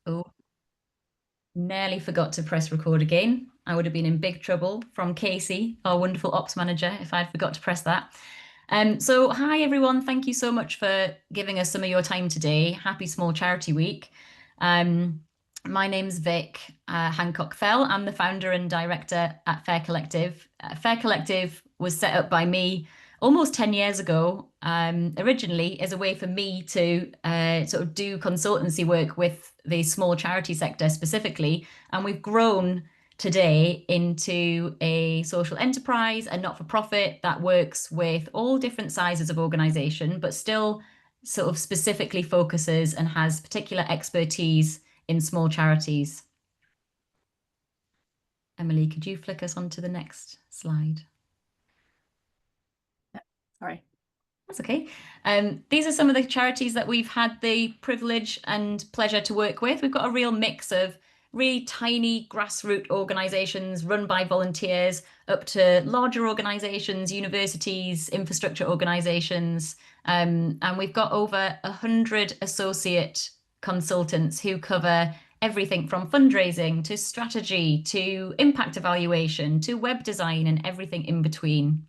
Oh, nearly forgot to press record again. I would have been in big trouble from Casey, our wonderful ops manager, if I'd forgot to press that. So hi everyone, thank you so much for giving us some of your time today. Happy Small Charity Week. Um, my name's Vic Hancock Fell. I'm the founder and director at Fair Collective. Fair Collective was set up by me almost 10 years ago, originally as a way for me to sort of do consultancy work with the small charity sector specifically. And we've grown today into a social enterprise, a not-for-profit that works with all different sizes of organization, but still sort of specifically focuses and has particular expertise in small charities. Emily, could you flick us on to the next slide? Sorry. That's okay. These are some of the charities that we've had the privilege and pleasure to work with. We've got a real mix of really tiny grassroots organizations run by volunteers up to larger organizations, universities, infrastructure organizations. And we've got over 100 associate consultants who cover everything from fundraising to strategy to impact evaluation to web design and everything in between.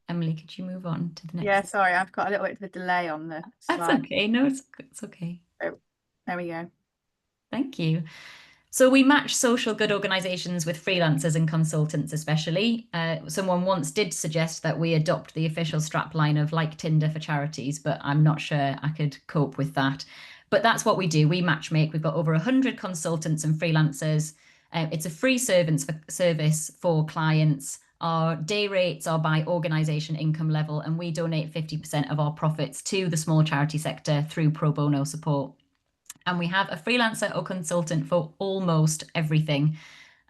Emily, could you move on to the next? Yeah, sorry, I've got a little bit of a delay on the That's slide. okay. No, it's okay. Oh, there we go. Thank you. So we match social good organizations with freelancers and consultants, especially. Someone once did suggest that we adopt the official strapline of like Tinder for charities, but I'm not sure I could cope with that. But that's what we do. We matchmake. We've got over 100 consultants and freelancers. It's a free service for clients. Our day rates are by organisation income level, and we donate 50% of our profits to the small charity sector through pro bono support. And we have a freelancer or consultant for almost everything.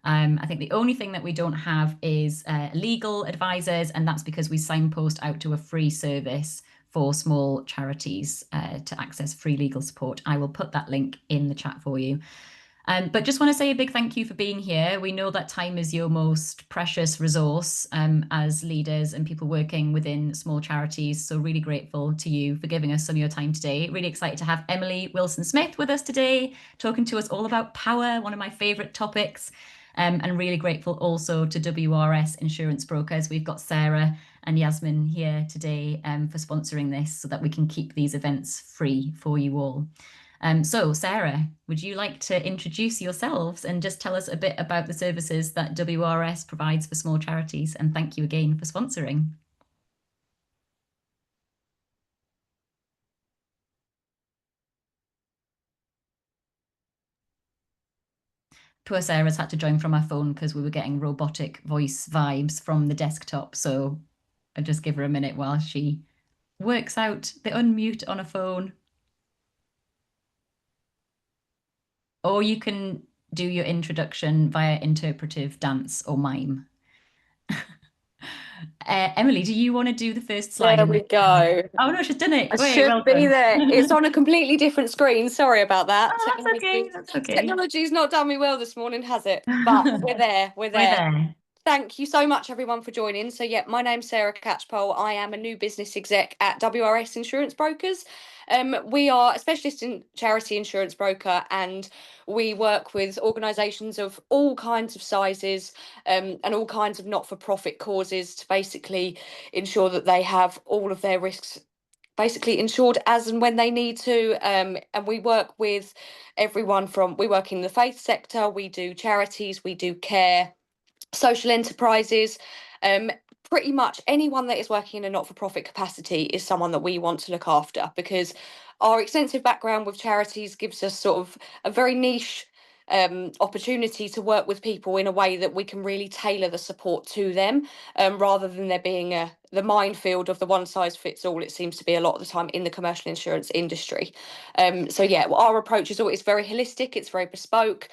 I think the only thing that we don't have is legal advisors, and that's because we signpost out to a free service for small charities to access free legal support. I will put that link in the chat for you. But just want to say a big thank you for being here. We know that time is your most precious resource as leaders and people working within small charities. So really grateful to you for giving us some of your time today. Really excited to have Emily Wilson-Smith with us today, talking to us all about power, one of my favorite topics. And really grateful also to WRS Insurance Brokers. We've got Sarah and Yasmin here today for sponsoring this so that we can keep these events free for you all. So Sarah, would you like to introduce yourselves and just tell us a bit about the services that WRS provides for small charities? And thank you again for sponsoring. Poor Sarah's had to join from her phone because we were getting robotic voice vibes from the desktop. So I'll just give her a minute while she works out the unmute on a phone. Or you can do your introduction via interpretive dance or mime. Emily, do you want to do the first slide? There we go. Oh no, she's done it. I Wait, should well be done. there. It's on a completely different screen. Sorry about that. Oh, that's okay. That's okay. Technology's not done me well this morning, has it? But we're there. We're there. We're there. Thank you so much, everyone, for joining. So, yeah, my name's Sarah Catchpole. I am a new business exec at WRS Insurance Brokers. We are a specialist in charity insurance broker, and we work with organisations of all kinds of sizes and all kinds of not-for-profit causes to basically ensure that they have all of their risks basically insured as and when they need to. And we work with everyone from, we work in the faith sector, we do charities, we do care, social enterprises, pretty much anyone that is working in a not-for-profit capacity is someone that we want to look after, because our extensive background with charities gives us sort of a very niche opportunity to work with people in a way that we can really tailor the support to them, rather than there being the minefield of the one size fits all. It seems to be a lot of the time in the commercial insurance industry. So yeah, our approach is always very holistic. It's very bespoke.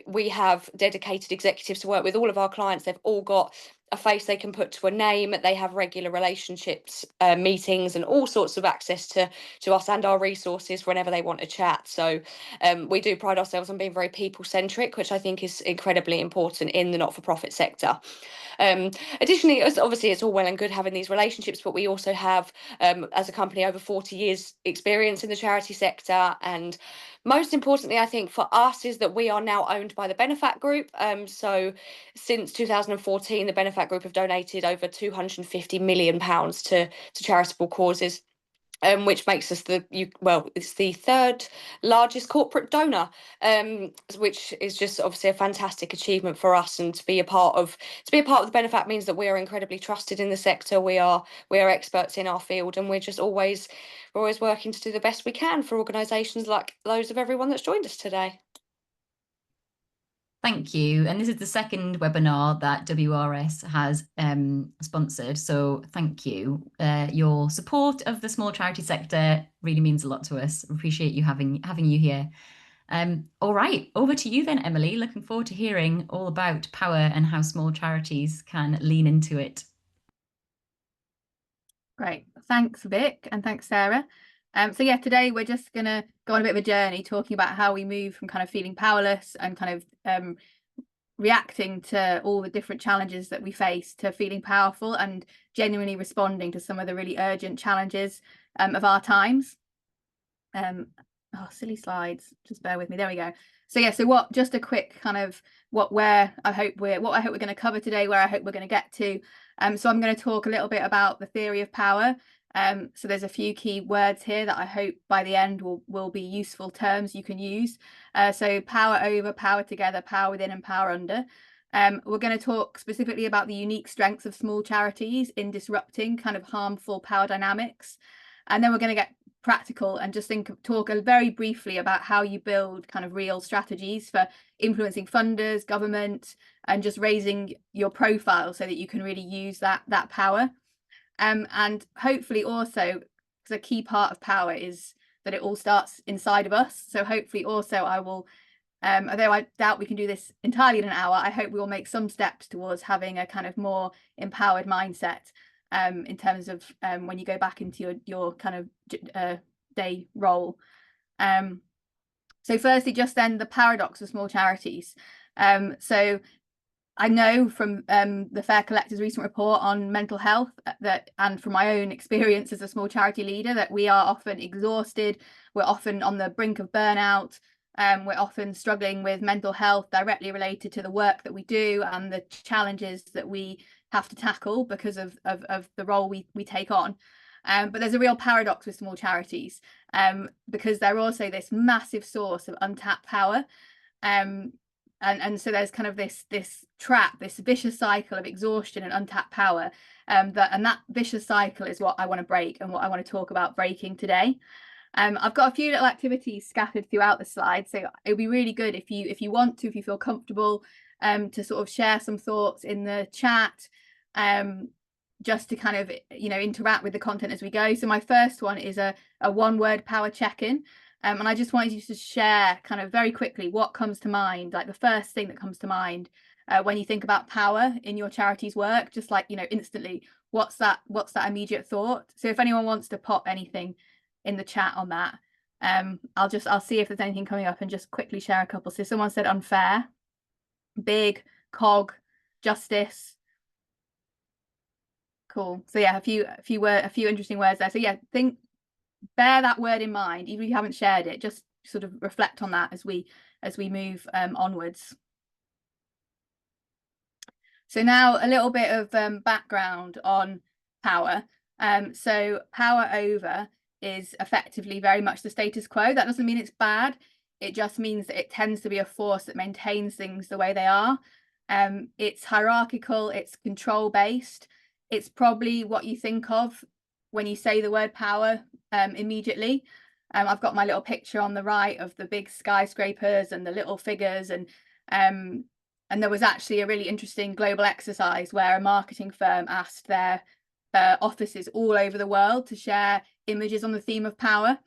We have dedicated executives to work with all of our clients. They've all got a face they can put to a name. They have regular relationships, meetings, and all sorts of access to us and our resources whenever they want to chat. So we do pride ourselves on being very people centric, which I think is incredibly important in the not-for-profit sector. Additionally, obviously it's all well and good having these relationships, but we also have, as a company, over 40 years experience in the charity sector. And most importantly, I think for us, is that we are now owned by the Benefat Group. So since 2014, the Benefat Group have donated over £250 million to charitable causes. Which makes us it's the third largest corporate donor, which is just obviously a fantastic achievement for us. And to be a part of the Benefat means that we are incredibly trusted in the sector. We are experts in our field, and we're always working to do the best we can for organisations like those of everyone that's joined us today. Thank you. And this is the second webinar that WRS has sponsored. So thank you. Your support of the small charity sector really means a lot to us. Appreciate you having you here. All right, over to you then, Emily. Looking forward to hearing all about power and how small charities can lean into it. Great. Thanks, Vic, and thanks, Sarah. So yeah, today we're just going to go on a bit of a journey talking about how we move from kind of feeling powerless and kind of reacting to all the different challenges that we face to feeling powerful and genuinely responding to some of the really urgent challenges of our times. Oh, silly slides. Just bear with me. There we go. So yeah, so just a quick kind of what I hope we're going to cover today, where I hope we're going to get to. So I'm going to talk a little bit about the theory of power. So there's a few key words here that I hope by the end will be useful terms you can use. So power over, power together, power within, and power under. We're going to talk specifically about the unique strengths of small charities in disrupting kind of harmful power dynamics. And then we're going to get practical and just talk very briefly about how you build kind of real strategies for influencing funders, government, and just raising your profile so that you can really use that power. And hopefully also, because a key part of power is that it all starts inside of us. So hopefully also I will, although I doubt we can do this entirely in an hour, I hope we will make some steps towards having a kind of more empowered mindset in terms of when you go back into your kind of day role. So firstly, just then the paradox of small charities. So I know from the Fair Collector's recent report on mental health and from my own experience as a small charity leader, that we are often exhausted. We're often on the brink of burnout. We're often struggling with mental health directly related to the work that we do and the challenges that we have to tackle because of the role we take on. But there's a real paradox with small charities because they're also this massive source of untapped power. And so there's kind of this trap, this vicious cycle of exhaustion and untapped power. And that vicious cycle is what I want to break and what I want to talk about breaking today. I've got a few little activities scattered throughout the slide, so it'd be really good if you want to, if you feel comfortable, to sort of share some thoughts in the chat, just to kind of interact with the content as we go. So my first one is a one-word power check-in. And I just wanted you to share kind of very quickly what comes to mind, like the first thing that comes to mind when you think about power in your charity's work, just like, instantly, what's that immediate thought? So if anyone wants to pop anything in the chat on that, I'll see if there's anything coming up and just quickly share a couple. So someone said unfair, big, cog, justice. Cool. So yeah, a few interesting words there. So yeah, bear that word in mind, even if you haven't shared it, just sort of reflect on that as we move onwards. So now a little bit of background on power. So power over is effectively very much the status quo. That doesn't mean it's bad. It just means that it tends to be a force that maintains things the way they are. It's hierarchical, it's control based. It's probably what you think of when you say the word power immediately. I've got my little picture on the right of the big skyscrapers and the little figures, and there was actually a really interesting global exercise where a marketing firm asked their offices all over the world to share images on the theme of power.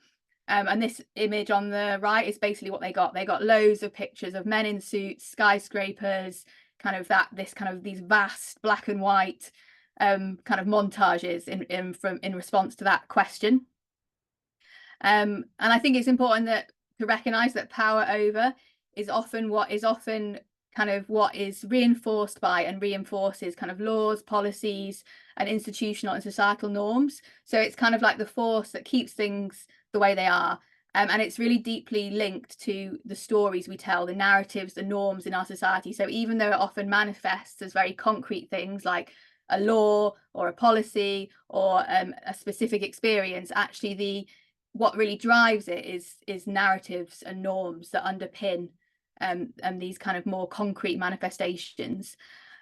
And this image on the right is basically what they got. They got loads of pictures of men in suits, skyscrapers, kind of these vast black and white kind of montages in response to that question. And I think it's important to recognize that power over is often what is reinforced by and reinforces kind of laws, policies, and institutional and societal norms. So it's kind of like the force that keeps things the way they are. And it's really deeply linked to the stories we tell, the narratives, the norms in our society. So even though it often manifests as very concrete things like a law or a policy or a specific experience, actually what really drives it is narratives and norms that underpin these kind of more concrete manifestations.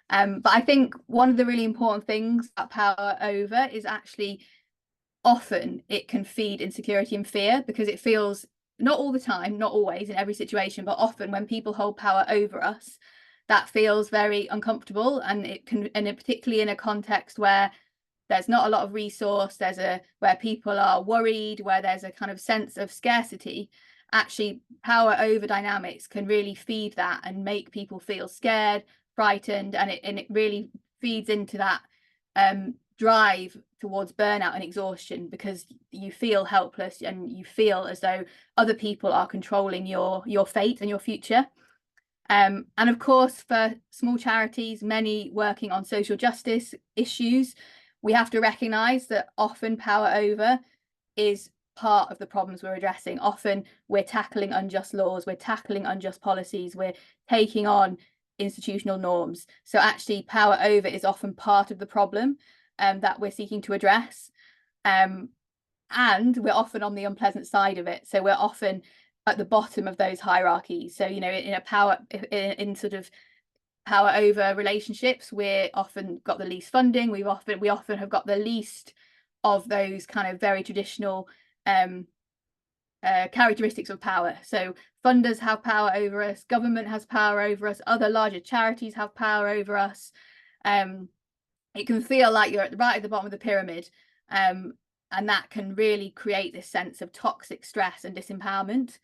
But I think one of the really important things about power over is actually often it can feed insecurity and fear, because it feels, not all the time, not always in every situation, but often when people hold power over us, that feels very uncomfortable, and particularly in a context where there's not a lot of resource, where people are worried, where there's a kind of sense of scarcity. Actually, power over dynamics can really feed that and make people feel scared, frightened, and it really feeds into that drive towards burnout and exhaustion, because you feel helpless and you feel as though other people are controlling your fate and your future. And of course, for small charities, many working on social justice issues, we have to recognise that often power over is part of the problems we're addressing. Often we're tackling unjust laws, we're tackling unjust policies, we're taking on institutional norms. So actually power over is often part of the problem that we're seeking to address. And we're often on the unpleasant side of it. So we're often at the bottom of those hierarchies. So, you know, in sort of power over relationships, we're often got the least funding. We often have got the least of those kind of very traditional characteristics of power. So funders have power over us, government has power over us, other larger charities have power over us. It can feel like you're right at the bottom of the pyramid, and that can really create this sense of toxic stress and disempowerment.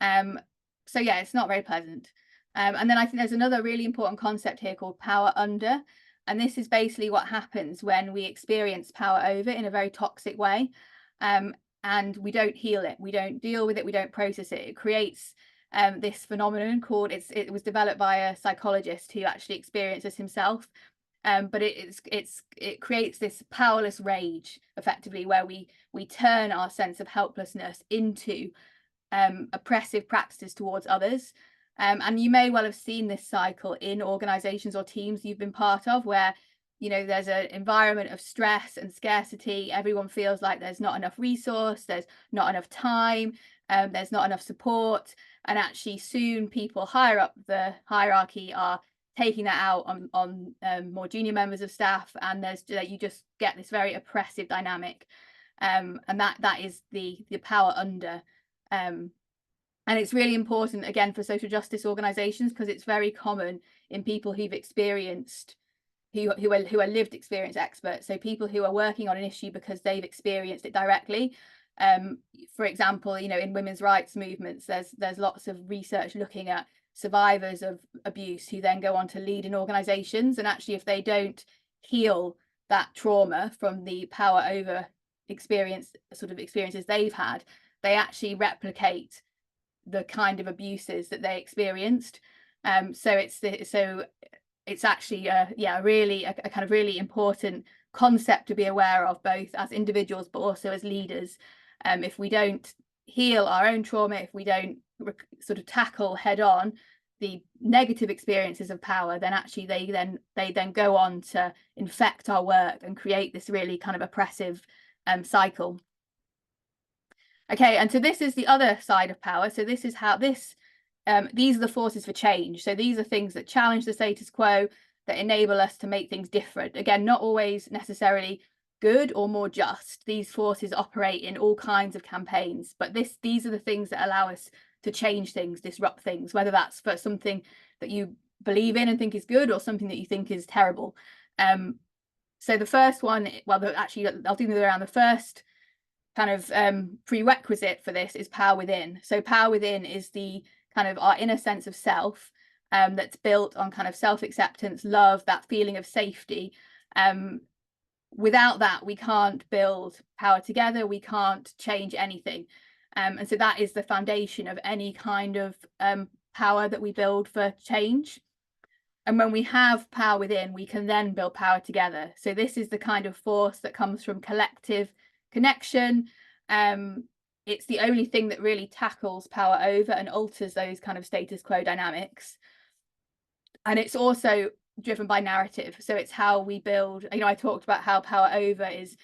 So yeah, it's not very pleasant. And then I think there's another really important concept here called power under, and this is basically what happens when we experience power over in a very toxic way, and we don't heal it, we don't deal with it, we don't process it. It creates this phenomenon called, it was developed by a psychologist who actually experienced this himself. But it creates this powerless rage, effectively, where we turn our sense of helplessness into oppressive practices towards others. And you may well have seen this cycle in organizations or teams you've been part of, where, you know, there's an environment of stress and scarcity. Everyone feels like there's not enough resource, there's not enough time, there's not enough support. And actually soon people higher up the hierarchy are taking that out on more junior members of staff, and you just get this very oppressive dynamic, and that is the power under. And it's really important, again, for social justice organizations, because it's very common in people who've experienced, who are lived experience experts. So people who are working on an issue because they've experienced it directly. For example, you know, in women's rights movements, there's lots of research looking at survivors of abuse who then go on to lead in organizations, and actually if they don't heal that trauma from the power over experiences they've had, they actually replicate the kind of abuses that they experienced. So it's actually really a kind of really important concept to be aware of, both as individuals but also as leaders. If we don't heal our own trauma, if we don't sort of tackle head on the negative experiences of power, then actually they then go on to infect our work and create this really kind of oppressive cycle. Okay, and so this is the other side of power. So this is how these are the forces for change. So these are things that challenge the status quo, that enable us to make things different. Again, not always necessarily good or more just. These forces operate in all kinds of campaigns, but these are the things that allow us to change things, disrupt things, whether that's for something that you believe in and think is good, or something that you think is terrible. So the first one, actually I'll do them around. The first kind of prerequisite for this is power within. So power within is the kind of our inner sense of self, that's built on kind of self-acceptance, love, that feeling of safety. Without that, we can't build power together, we can't change anything. And so that is the foundation of any kind of power that we build for change. And when we have power within, we can then build power together. So this is the kind of force that comes from collective connection. It's the only thing that really tackles power over and alters those kind of status quo dynamics. And it's also driven by narrative. So it's how we build, I talked about how power over is,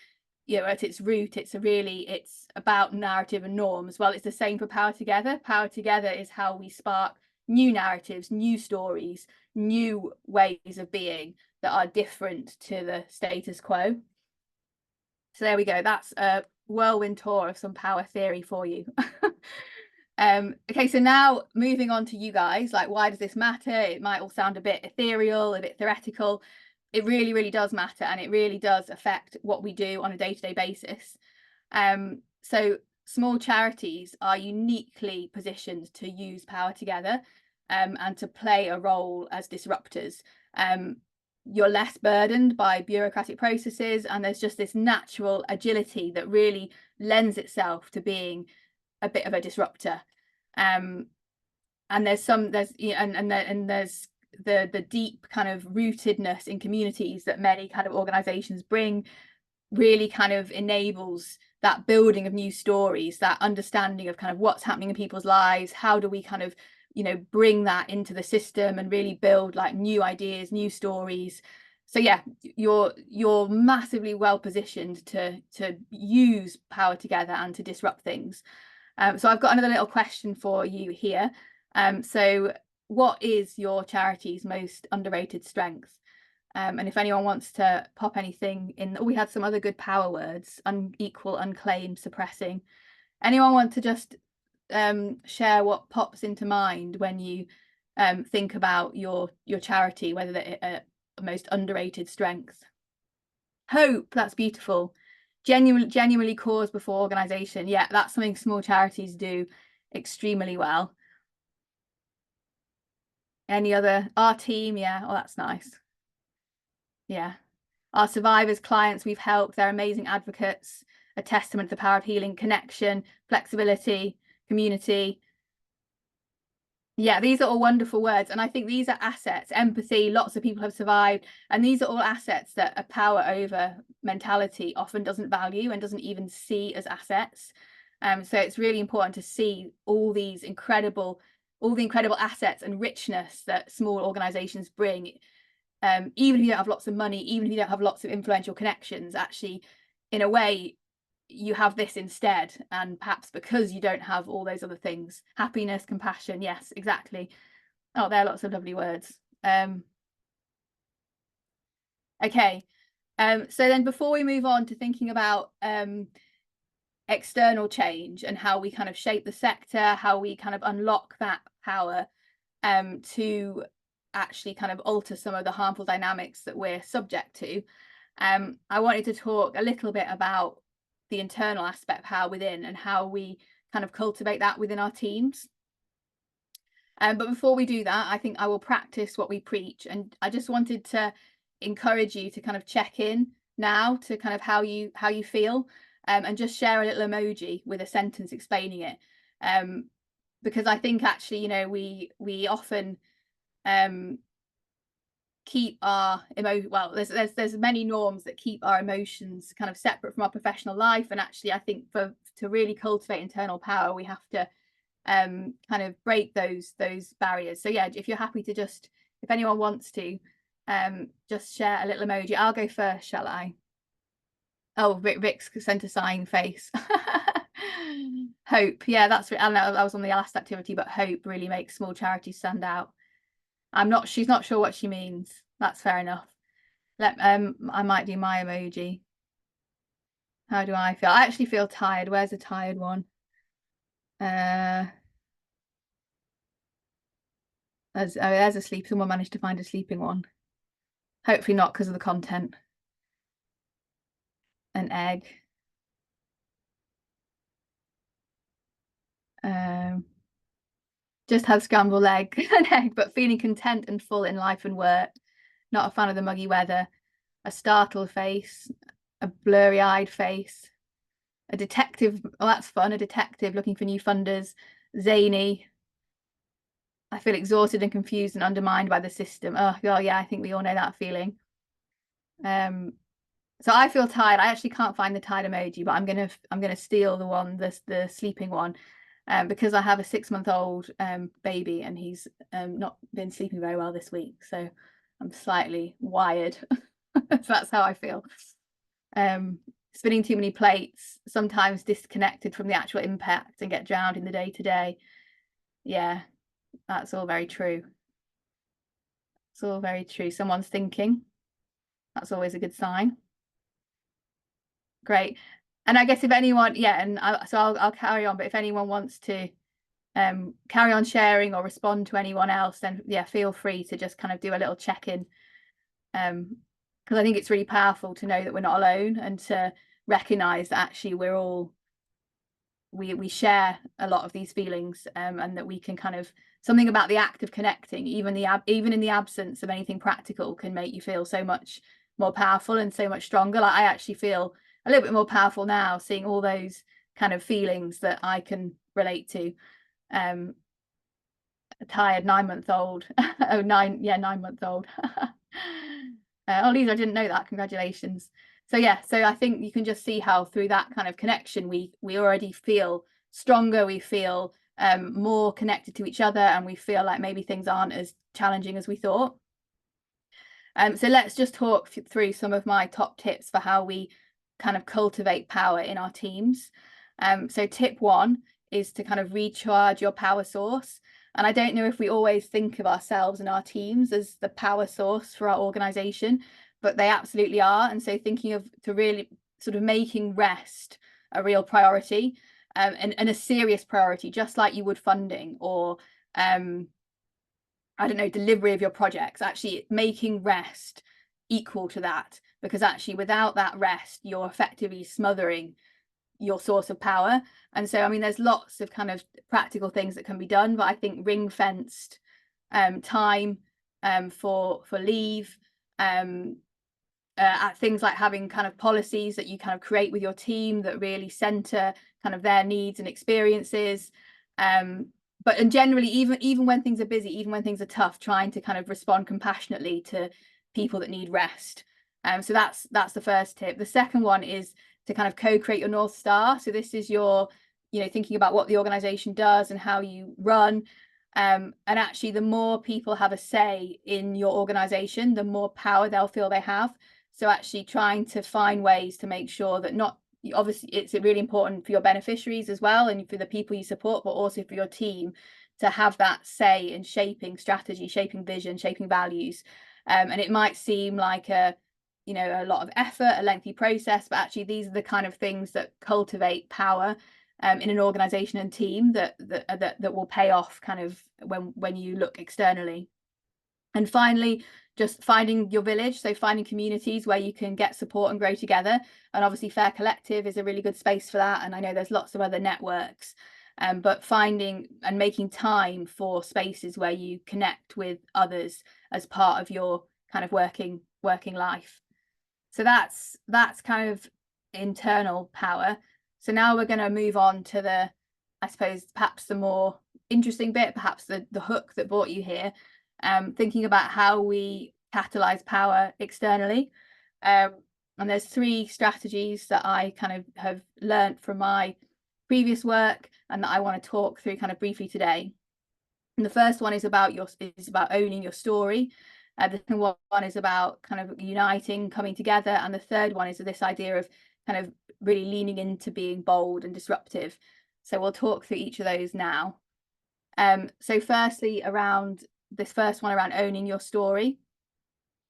at its root, it's about narrative and norms. Well, it's the same for power together. Power together is how we spark new narratives, new stories, new ways of being that are different to the status quo. So there we go. That's a whirlwind tour of some power theory for you. Okay, so now moving on to you guys, like, why does this matter? It might all sound a bit ethereal, a bit theoretical. It really, really does matter, and it really does affect what we do on a day-to-day basis. So small charities are uniquely positioned to use power together and to play a role as disruptors. You're less burdened by bureaucratic processes, and there's just this natural agility that really lends itself to being a bit of a disruptor. And there's the deep kind of rootedness in communities that many kind of organizations bring, really kind of enables that building of new stories, that understanding of kind of what's happening in people's lives. How do we kind of bring that into the system and really build like new ideas, new stories? So yeah, you're massively well positioned to use power together and to disrupt things. So I've got another little question for you here. So what is your charity's most underrated strength? And if anyone wants to pop anything in, we had some other good power words: unequal, unclaimed, suppressing. Anyone want to just share what pops into mind when you think about your charity, whether they're most underrated strength? Hope, that's beautiful. Genuinely cause before organization. Yeah, that's something small charities do extremely well. Any other? Our team, yeah. Oh, that's nice. Yeah. Our survivors, clients we've helped, they're amazing advocates, a testament to the power of healing, connection, flexibility, community. Yeah, these are all wonderful words. And I think these are assets. Empathy, lots of people have survived. And these are all assets that a power over mentality often doesn't value and doesn't even see as assets. So it's really important to see all the incredible assets and richness that small organizations bring. Even if you don't have lots of money, even if you don't have lots of influential connections, actually, in a way, you have this instead. And perhaps because you don't have all those other things, happiness, compassion. Yes, exactly. Oh, there are lots of lovely words. Okay. So then before we move on to thinking about external change and how we kind of shape the sector, how we kind of unlock that power to actually kind of alter some of the harmful dynamics that we're subject to, I wanted to talk a little bit about the internal aspect of power within and how we kind of cultivate that within our teams. But before we do that, I think I will practice what we preach. And I just wanted to encourage you to kind of check in now to kind of how you feel, and just share a little emoji with a sentence explaining it. Because I think actually, we often keep our there's many norms that keep our emotions kind of separate from our professional life. And actually, I think to really cultivate internal power, we have to kind of break those barriers. So yeah, if you're happy to if anyone wants to just share a little emoji. I'll go first, shall I? Oh, Rick's sent a sign face. Hope, yeah, I don't know, I was on the last activity, but hope really makes small charities stand out. She's not sure what she means. That's fair enough. I might do my emoji. How do I feel? I actually feel tired. Where's the tired one? There's a sleep. Someone managed to find a sleeping one. Hopefully not because of the content. An egg. just had scrambled egg and egg, but feeling content and full in life and work. Not a fan of the muggy weather. A startled face, a blurry-eyed face, a detective. Oh, that's fun. A detective looking for new funders. Zany. I feel exhausted and confused and undermined by the system. Oh, yeah, I think we all know that feeling. So I feel tired. I actually can't find the tired emoji, but I'm gonna steal the one, the sleeping one, because I have a 6-month-old baby and he's not been sleeping very well this week, so I'm slightly wired. So that's how I feel. Spinning too many plates, sometimes disconnected from the actual impact and get drowned in the day-to-day. Yeah, that's all very true. It's all very true. Someone's thinking. That's always a good sign. Great. And I guess if anyone, I'll carry on, but if anyone wants to carry on sharing or respond to anyone else, then yeah, feel free to just kind of do a little check-in, because I think it's really powerful to know that we're not alone and to recognize that actually we're all, we share a lot of these feelings, and that we can kind of, something about the act of connecting, even in the absence of anything practical, can make you feel so much more powerful and so much stronger. Like I actually feel a little bit more powerful now, seeing all those kind of feelings that I can relate to. A tired 9-month-old. Oh, 9-month-old. Oh, Lisa, I didn't know that. Congratulations. So yeah, so I think you can just see how through that kind of connection we already feel stronger, we feel more connected to each other, and we feel like maybe things aren't as challenging as we thought. So let's just talk through some of my top tips for how we kind of cultivate power in our teams. So tip 1 is to kind of recharge your power source. And I don't know if we always think of ourselves and our teams as the power source for our organization, but they absolutely are. And so thinking of to really sort of making rest a real priority, and a serious priority, just like you would funding or I don't know, delivery of your projects, actually making rest equal to that, because actually without that rest, you're effectively smothering your source of power. And so, I mean, there's lots of kind of practical things that can be done, but I think ring-fenced time for leave, things like having kind of policies that you kind of create with your team that really center kind of their needs and experiences. But and generally, even when things are busy, even when things are tough, trying to kind of respond compassionately to people that need rest. So that's the first tip. The second one is to kind of co-create your North Star. So this is your, thinking about what the organization does and how you run. And actually, the more people have a say in your organization, the more power they'll feel they have. So actually trying to find ways to make sure that obviously it's really important for your beneficiaries as well and for the people you support, but also for your team to have that say in shaping strategy, shaping vision, shaping values. And it might seem like a lot of effort, a lengthy process, but actually these are the kind of things that cultivate power in an organization and team that will pay off kind of when you look externally. And finally, just finding your village, so finding communities where you can get support and grow together. And obviously Fair Collective is a really good space for that, and I know there's lots of other networks, but finding and making time for spaces where you connect with others as part of your kind of working life. So that's kind of internal power. So now we're going to move on to I suppose perhaps the more interesting bit, perhaps the hook that brought you here, thinking about how we catalyze power externally. And there's 3 strategies that I kind of have learned from my previous work and that I want to talk through kind of briefly today. And the first one is about owning your story. The second one is about kind of uniting, coming together, and the third one is this idea of kind of really leaning into being bold and disruptive. So we'll talk through each of those now. So firstly, around this first one around owning your story.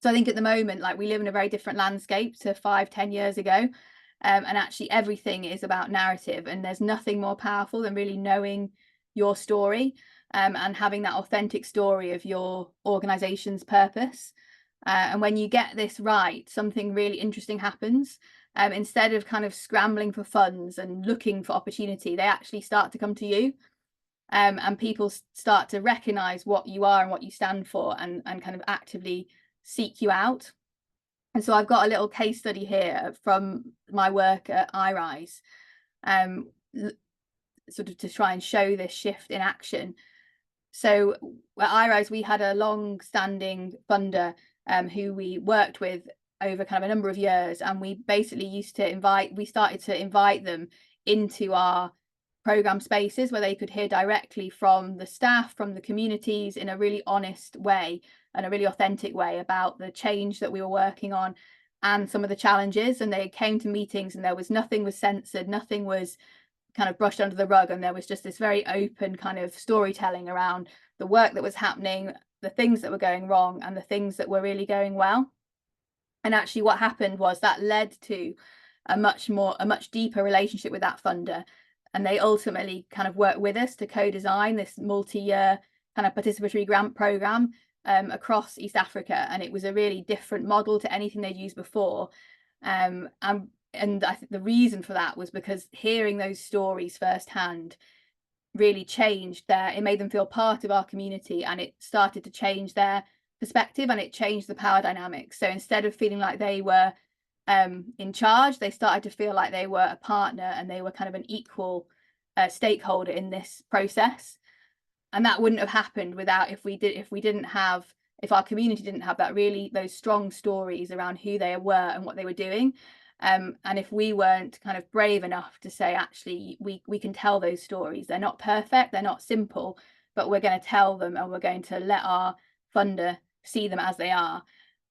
So I think at the moment, like, we live in a very different landscape to 5-10 years ago, and actually everything is about narrative, and there's nothing more powerful than really knowing your story, and having that authentic story of your organization's purpose. And when you get this right, something really interesting happens. Instead of kind of scrambling for funds and looking for opportunity, they actually start to come to you. and people start to recognize what you are and what you stand for, and kind of actively seek you out. And so I've got a little case study here from my work at iRise, sort of to try and show this shift in action. So at iRise, we had a long-standing funder who we worked with over kind of a number of years, and we basically started to invite them into our program spaces where they could hear directly from the staff, from the communities, in a really honest way and a really authentic way about the change that we were working on and some of the challenges. And they came to meetings and nothing was censored, nothing was kind of brushed under the rug, and there was just this very open kind of storytelling around the work that was happening, the things that were going wrong, and the things that were really going well. And actually what happened was that led to a much deeper relationship with that funder, and they ultimately kind of worked with us to co-design this multi-year kind of participatory grant program across East Africa. And it was a really different model to anything they'd used before, and I think the reason for that was because hearing those stories firsthand really it made them feel part of our community, and it started to change their perspective, and it changed the power dynamics. So instead of feeling like they were in charge, they started to feel like they were a partner, and they were kind of an equal stakeholder in this process. And that wouldn't have happened if our community didn't have those strong stories around who they were and what they were doing. And if we weren't kind of brave enough to say, actually, we can tell those stories. They're not perfect, they're not simple, but we're going to tell them, and we're going to let our funder see them as they are.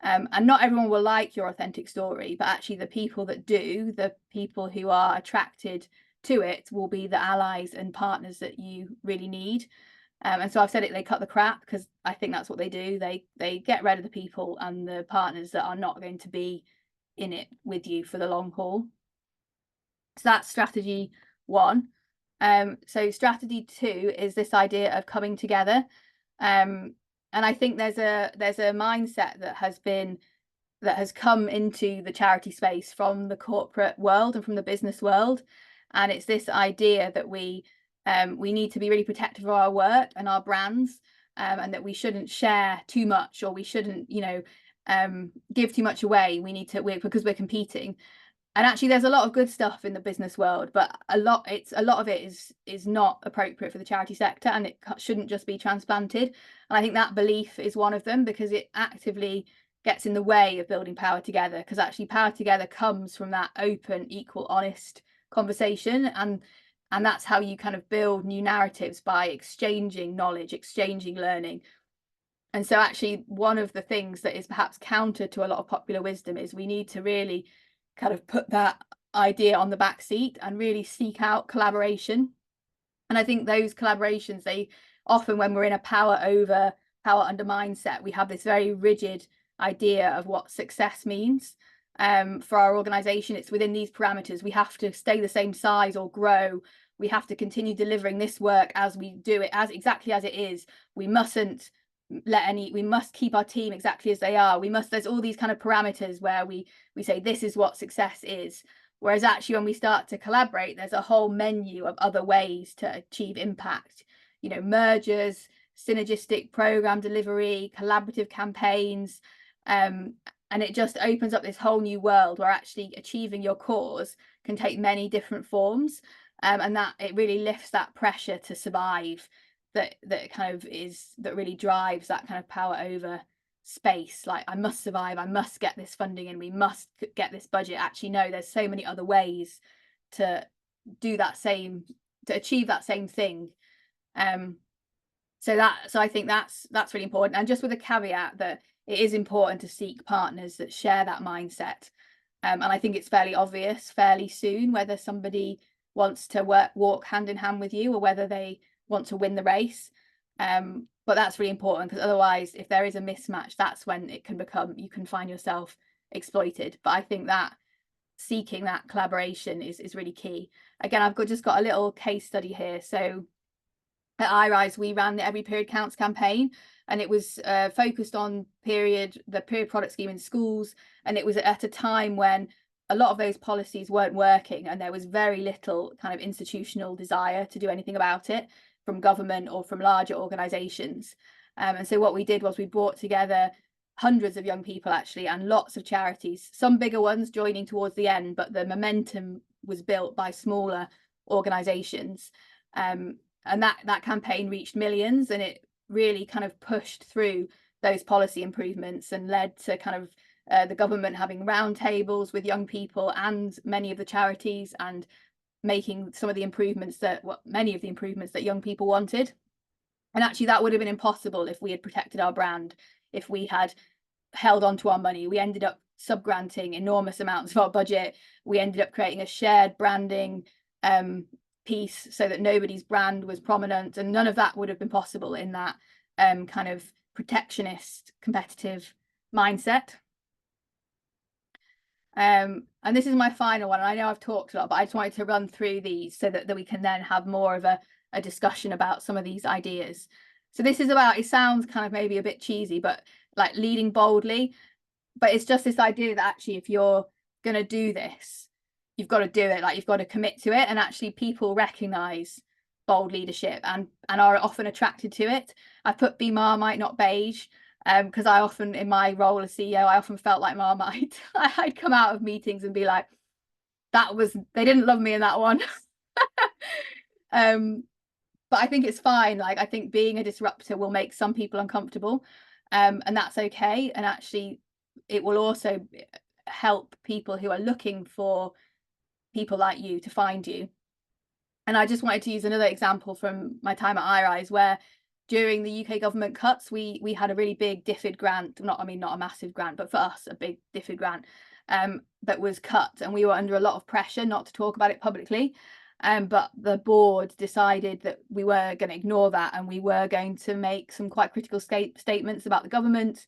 And not everyone will like your authentic story, but actually the people that do, the people who are attracted to it, will be the allies and partners that you really need. And so I've said it, they cut the crap, because I think that's what they do. They get rid of the people and the partners that are not going to be in it with you for the long haul. So that's strategy 1. So strategy 2 is this idea of coming together. And I think there's a mindset that has come into the charity space from the corporate world and from the business world. And it's this idea that we need to be really protective of our work and our brands, and that we shouldn't share too much, or we shouldn't, give too much away. Because we're competing. And actually there's a lot of good stuff in the business world, but a lot of it is not appropriate for the charity sector, and it shouldn't just be transplanted. And I think that belief is one of them, because it actively gets in the way of building power together, because actually power together comes from that open, equal, honest conversation, and that's how you kind of build new narratives, by exchanging knowledge, exchanging learning. And so actually one of the things that is perhaps counter to a lot of popular wisdom is we need to really kind of put that idea on the back seat and really seek out collaboration. And I think those collaborations, they often, when we're in a power under mindset, we have this very rigid idea of what success means. For our organization, it's within these parameters. We have to stay the same size or grow. We have to continue delivering this work as we do it, as exactly as it is. We mustn't we must keep our team exactly as they are. There's all these kind of parameters where we say this is what success is. Whereas actually when we start to collaborate, there's a whole menu of other ways to achieve impact. Mergers, synergistic program delivery, collaborative campaigns, and it just opens up this whole new world where actually achieving your cause can take many different forms, and that it really lifts that pressure to survive that really drives that kind of power over space. Like, I must survive, I must get this funding, and we must get this budget. Actually, no, there's so many other ways to achieve that same thing. So I think that's really important, and just with a caveat that it is important to seek partners that share that mindset. And I think it's fairly obvious fairly soon whether somebody wants to walk hand in hand with you, or whether they want to win the race. But that's really important, because otherwise, if there is a mismatch, that's when you can find yourself exploited. But I think that seeking that collaboration is really key. Again, I've just got a little case study here. So at iRise, we ran the Every Period Counts campaign, and it was focused on the period product scheme in schools. And it was at a time when a lot of those policies weren't working, and there was very little kind of institutional desire to do anything about it. from government or from larger organizations. And so what we did was we brought together hundreds of young people actually, and lots of charities, some bigger ones joining towards the end, but the momentum was built by smaller organizations. And that campaign reached millions, and it really kind of pushed through those policy improvements and led to kind of the government having roundtables with young people and many of the charities, and making some of the improvements that many of the improvements that young people wanted. And actually that would have been impossible if we had protected our brand, if we had held on to our money. We ended up subgranting enormous amounts of our budget. We ended up creating a shared branding piece so that nobody's brand was prominent, and none of that would have been possible in that kind of protectionist competitive mindset. And this is my final one. I know I've talked a lot, but I just wanted to run through these so that we can then have more of a discussion about some of these ideas. So this is about, it sounds kind of maybe a bit cheesy, but like leading boldly, but it's just this idea that actually if you're going to do this, you've got to do it, like you've got to commit to it. And actually people recognize bold leadership and are often attracted to it. I put be Marmite, not beige, because I often, in my role as CEO, I often felt like Marmite. I'd come out of meetings and be like, they didn't love me in that one. But I think it's fine. Like, I think being a disruptor will make some people uncomfortable, and that's okay. And actually it will also help people who are looking for people like you to find you. And I just wanted to use another example from my time at iRise, where during the UK government cuts, we had a really big DFID grant, not a massive grant, but for us, a big DFID grant that was cut, and we were under a lot of pressure not to talk about it publicly. But the board decided that we were going to ignore that, and we were going to make some quite critical statements about the government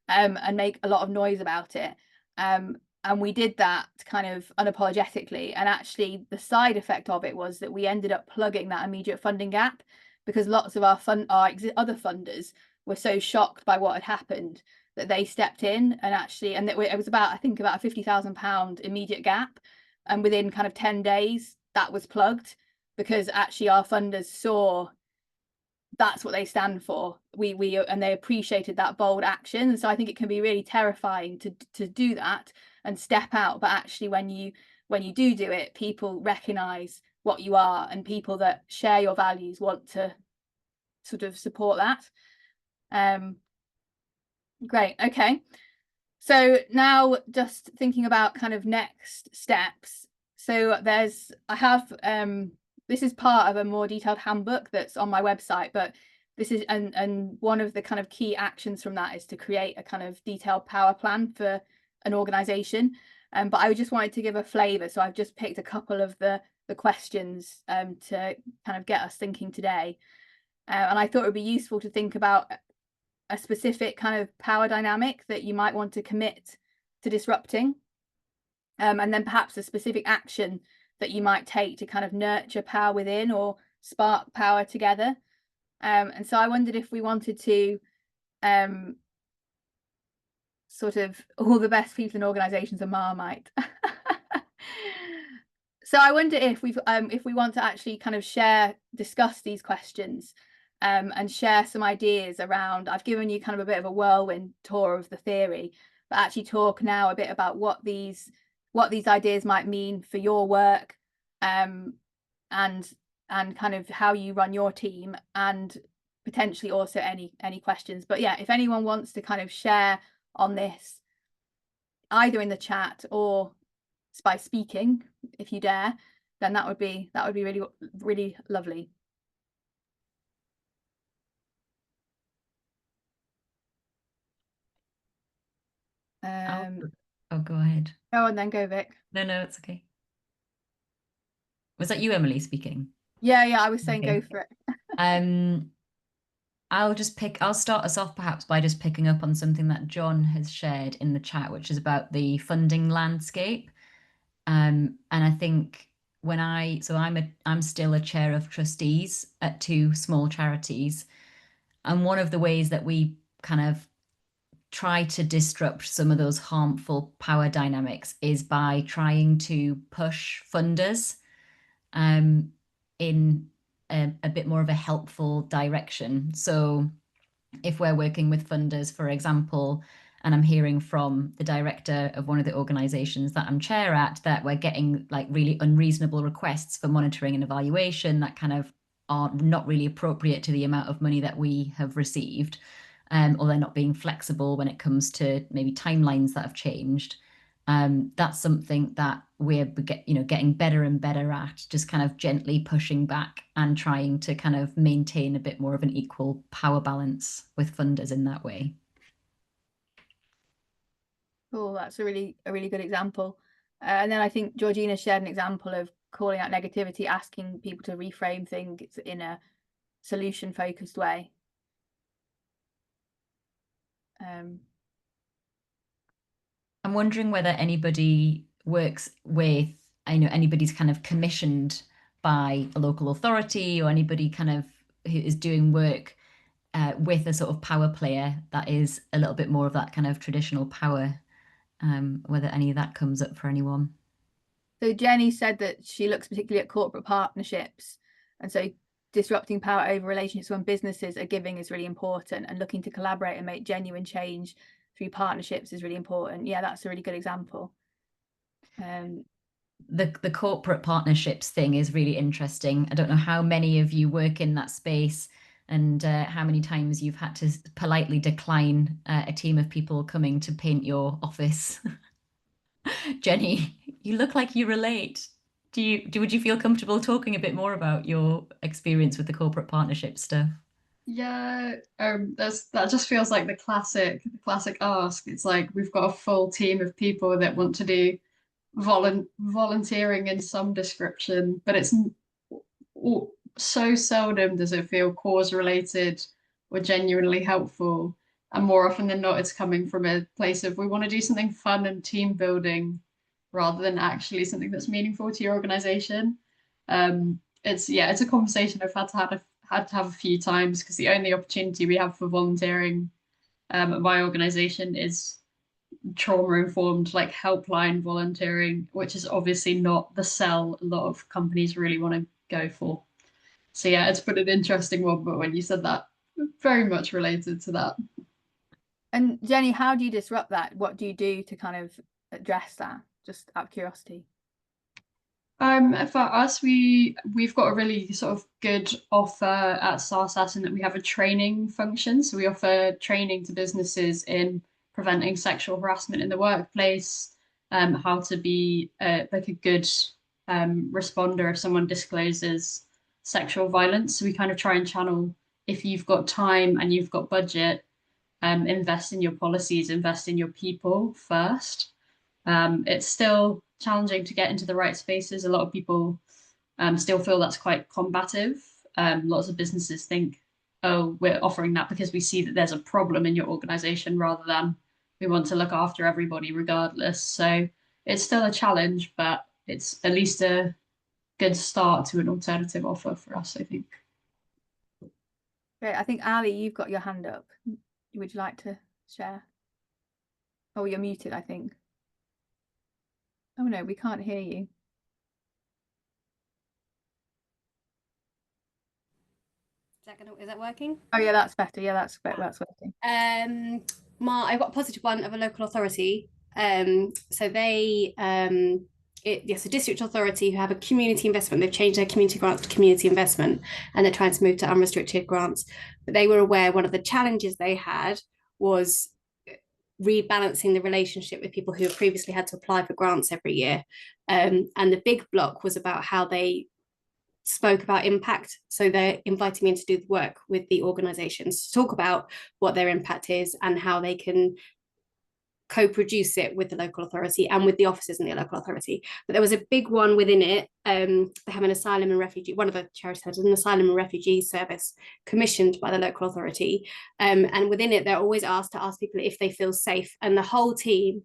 and make a lot of noise about it. And we did that kind of unapologetically. And actually the side effect of it was that we ended up plugging that immediate funding gap, because lots of our other funders were so shocked by what had happened that they stepped in, and actually, and it was about, I think, about a £50,000 immediate gap. And within kind of 10 days, that was plugged, because actually our funders saw that's what they stand for. And they appreciated that bold action. And so I think it can be really terrifying to do that and step out, but actually when you do it, people recognize what you are, and people that share your values want to sort of support that. Great. Okay, so now just thinking about kind of next steps. So I have this is part of a more detailed handbook that's on my website, but this is, and one of the kind of key actions from that is to create a kind of detailed power plan for an organization. But I just wanted to give a flavor, so I've just picked a couple of the questions to kind of get us thinking today. And I thought it would be useful to think about a specific kind of power dynamic that you might want to commit to disrupting, and then perhaps a specific action that you might take to kind of nurture power within or spark power together. And so I wondered if we wanted to sort of, all the best people in organizations are Marmite. So I wonder if we want to actually kind of discuss these questions and share some ideas around. I've given you kind of a bit of a whirlwind tour of the theory, but actually talk now a bit about what these ideas might mean for your work, and kind of how you run your team, and potentially also any questions. But yeah, if anyone wants to kind of share on this, either in the chat or by speaking, if you dare, then that would be really, really lovely. Oh, go ahead. Oh, and then go, Vic. No, it's okay. Was that you, Emily, speaking? Yeah, I was saying go for it. I'll start us off perhaps by just picking up on something that John has shared in the chat, which is about the funding landscape. And I think I'm still a chair of trustees at 2 small charities. And one of the ways that we kind of try to disrupt some of those harmful power dynamics is by trying to push funders in a bit more of a helpful direction. So if we're working with funders, for example, and I'm hearing from the director of one of the organizations that I'm chair at that we're getting like really unreasonable requests for monitoring and evaluation that kind of are not really appropriate to the amount of money that we have received, or they're not being flexible when it comes to maybe timelines that have changed. That's something that we're getting better and better at, just kind of gently pushing back and trying to kind of maintain a bit more of an equal power balance with funders in that way. Cool, that's a really good example. And then I think Georgina shared an example of calling out negativity, asking people to reframe things in a solution focused way. I'm wondering whether anybody works with, anybody's kind of commissioned by a local authority, or anybody kind of who is doing work with a sort of power player that is a little bit more of that kind of traditional power, whether any of that comes up for anyone. So Jenny said that she looks particularly at corporate partnerships, and so disrupting power over relationships when businesses are giving is really important, and looking to collaborate and make genuine change through partnerships is really important. Yeah, that's a really good example. The corporate partnerships thing is really interesting. I don't know how many of you work in that space, and how many times you've had to politely decline a team of people coming to paint your office. Jenny, you look like you relate. Would you feel comfortable talking a bit more about your experience with the corporate partnership stuff? Yeah, that just feels like the classic ask. It's like we've got a full team of people that want to do volunteering in some description, but it's so seldom does it feel cause related or genuinely helpful. And more often than not, it's coming from a place of we want to do something fun and team building rather than actually something that's meaningful to your organization. It's a conversation I've had to have a few times, because the only opportunity we have for volunteering at my organization is trauma-informed, like helpline volunteering, which is obviously not the sell a lot of companies really want to go for. So yeah, it's been an interesting one, but when you said that, very much related to that. And Jenny, how do you disrupt that? What do you do to kind of address that, just out of curiosity? For us, we've got a really sort of good offer at SARSAS in that we have a training function. So we offer training to businesses in preventing sexual harassment in the workplace, how to be like a good responder if someone discloses sexual violence. So we kind of try and channel, if you've got time and you've got budget, invest in your policies, invest in your people first. It's still challenging to get into the right spaces. A lot of people still feel that's quite combative. Lots of businesses think, oh, we're offering that because we see that there's a problem in your organization, rather than we want to look after everybody regardless. So it's still a challenge, but it's at least a good start to an alternative offer for us, I think. Great. I think Ali, you've got your hand up. Would you like to share? Oh, you're muted, I think. Oh no, we can't hear you. Is that working? Oh yeah, that's better. Yeah, that's working. I've got a positive one of a local authority. So they a district authority who have a community investment. They've changed their community grants to community investment, and they're trying to move to unrestricted grants. But they were aware one of the challenges they had was rebalancing the relationship with people who have previously had to apply for grants every year. And the big block was about how they spoke about impact. So they're inviting me in to do the work with the organizations to talk about what their impact is and how they can co-produce it with the local authority and with the officers in the local authority. But there was a big one within it. They have an asylum and refugee, one of the charities has an asylum and refugee service commissioned by the local authority. And within it, they're always asked to ask people if they feel safe. And the whole team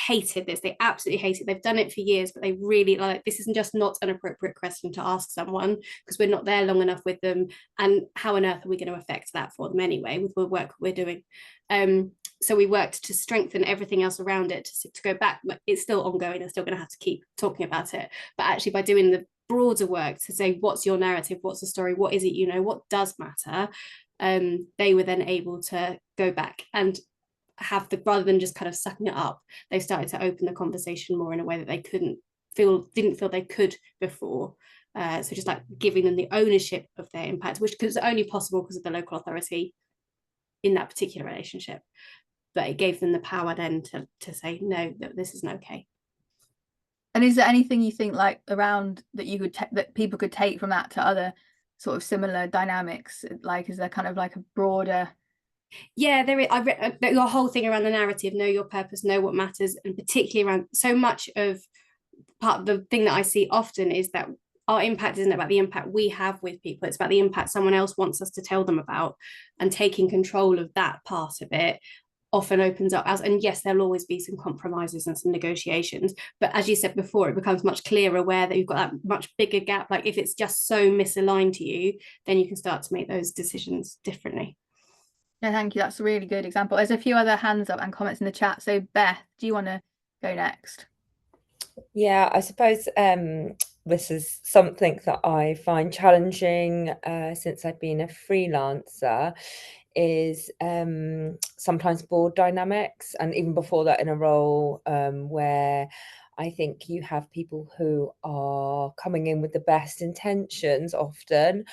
hated this. They absolutely hate it. They've done it for years, but they really like, this isn't just not an appropriate question to ask someone because we're not there long enough with them. And how on earth are we going to affect that for them anyway with the work we're doing? So we worked to strengthen everything else around it to go back. It's still ongoing. They're still going to have to keep talking about it. But actually by doing broader work to say, what's your narrative, what's the story, what is it, you know, what does matter, they were then able to go back and have the, rather than just kind of sucking it up, they started to open the conversation more in a way that they didn't feel they could before. So just like giving them the ownership of their impact, which was only possible because of the local authority in that particular relationship, but it gave them the power then to say, no, that this isn't okay. And is there anything you think like around that you could that people could take from that to other sort of similar dynamics? Like, is there kind of like a broader? Yeah, there is. I read your whole thing around the narrative, know your purpose, know what matters, and particularly around so much of part of the thing that I see often is that our impact isn't about the impact we have with people, it's about the impact someone else wants us to tell them about, and taking control of that part of it often opens up as, and yes, there'll always be some compromises and some negotiations, but as you said before, it becomes much clearer where that you've got that much bigger gap. Like if it's just so misaligned to you, then you can start to make those decisions differently. Yeah, thank you. That's a really good example. There's a few other hands up and comments in the chat. So Beth, do you want to go next? Yeah, I suppose this is something that I find challenging since I've been a freelancer, is sometimes board dynamics, and even before that in a role where I think you have people who are coming in with the best intentions often,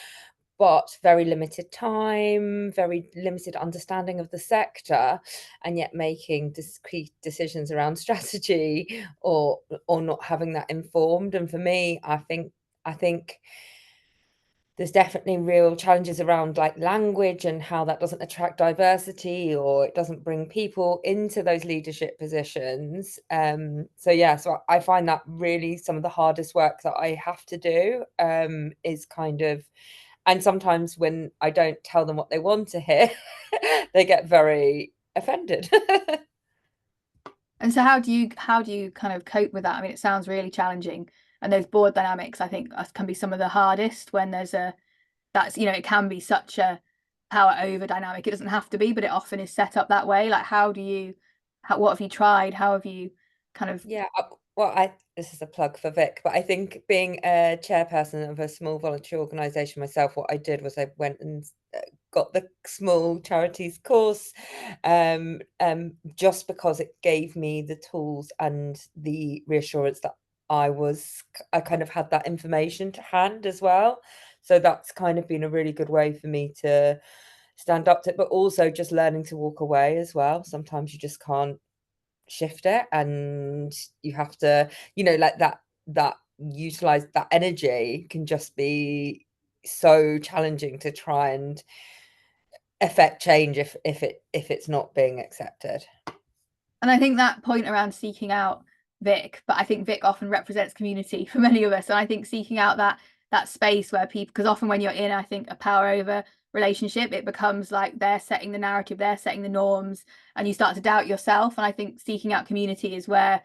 but very limited time, very limited understanding of the sector, and yet making discrete decisions around strategy or not having that informed. And for me, I think there's definitely real challenges around like language and how that doesn't attract diversity or it doesn't bring people into those leadership positions. So I find that really some of the hardest work that I have to do is kind of, and sometimes when I don't tell them what they want to hear, they get very offended. And so how do you kind of cope with that? I mean, it sounds really challenging. And those board dynamics, I think, can be some of the hardest when there's that's, you know, it can be such a power over dynamic. It doesn't have to be, but it often is set up that way. Like, what have you tried? How have you kind of? Yeah, this is a plug for Vic, but I think being a chairperson of a small voluntary organisation myself, what I did was I went and got the small charities course, just because it gave me the tools and the reassurance that I kind of had that information to hand as well. So that's kind of been a really good way for me to stand up to it, but also just learning to walk away as well. Sometimes you just can't shift it, and you have to, like that utilize that energy can just be so challenging to try and affect change if it's not being accepted. And I think that point around seeking out Vic, but I think Vic often represents community for many of us, and I think seeking out that space where people, because often when you're in, I think, a power over relationship, it becomes like they're setting the narrative, they're setting the norms, and you start to doubt yourself. And I think seeking out community is where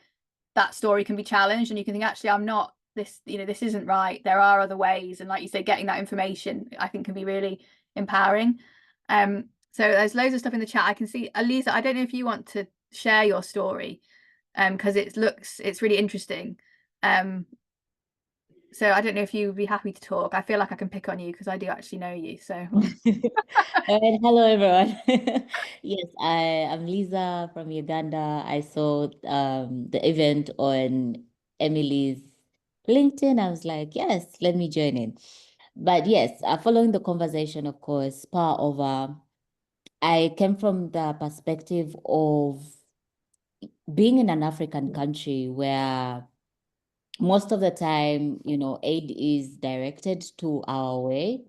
that story can be challenged, and you can think, actually, I'm not this, this isn't right, there are other ways. And like you say, getting that information, I think, can be really empowering. So there's loads of stuff in the chat. I can see Elisa, I don't know if you want to share your story, because it's really interesting. So I don't know if you'd be happy to talk. I feel like I can pick on you because I do actually know you. So hello everyone. Yes, I'm Lisa from Uganda. I saw the event on Emily's LinkedIn. I was like, yes, let me join in. But yes, following the conversation, of course, I came from the perspective of being in an African country where most of the time, aid is directed to our way,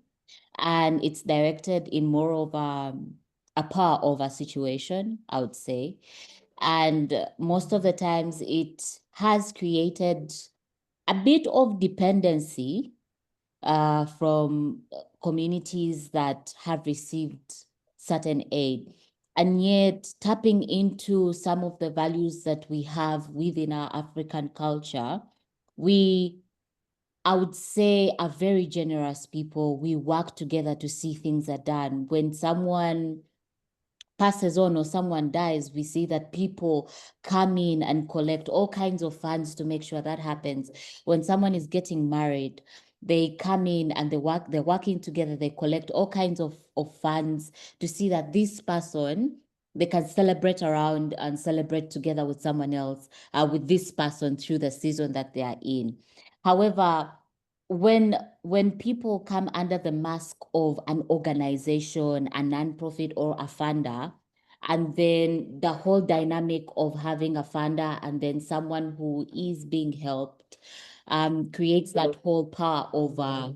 and it's directed in more of a power over situation, I would say. And most of the times it has created a bit of dependency from communities that have received certain aid. And yet tapping into some of the values that we have within our African culture, I would say, are very generous people. We work together to see things are done. When someone passes on or someone dies, we see that people come in and collect all kinds of funds to make sure that happens. When someone is getting married, they come in and they're working together, they collect all kinds of funds to see that this person, they can celebrate around and celebrate together with someone else, with this person through the season that they are in. However, when people come under the mask of an organization, a nonprofit or a funder, and then the whole dynamic of having a funder and then someone who is being helped creates that whole power over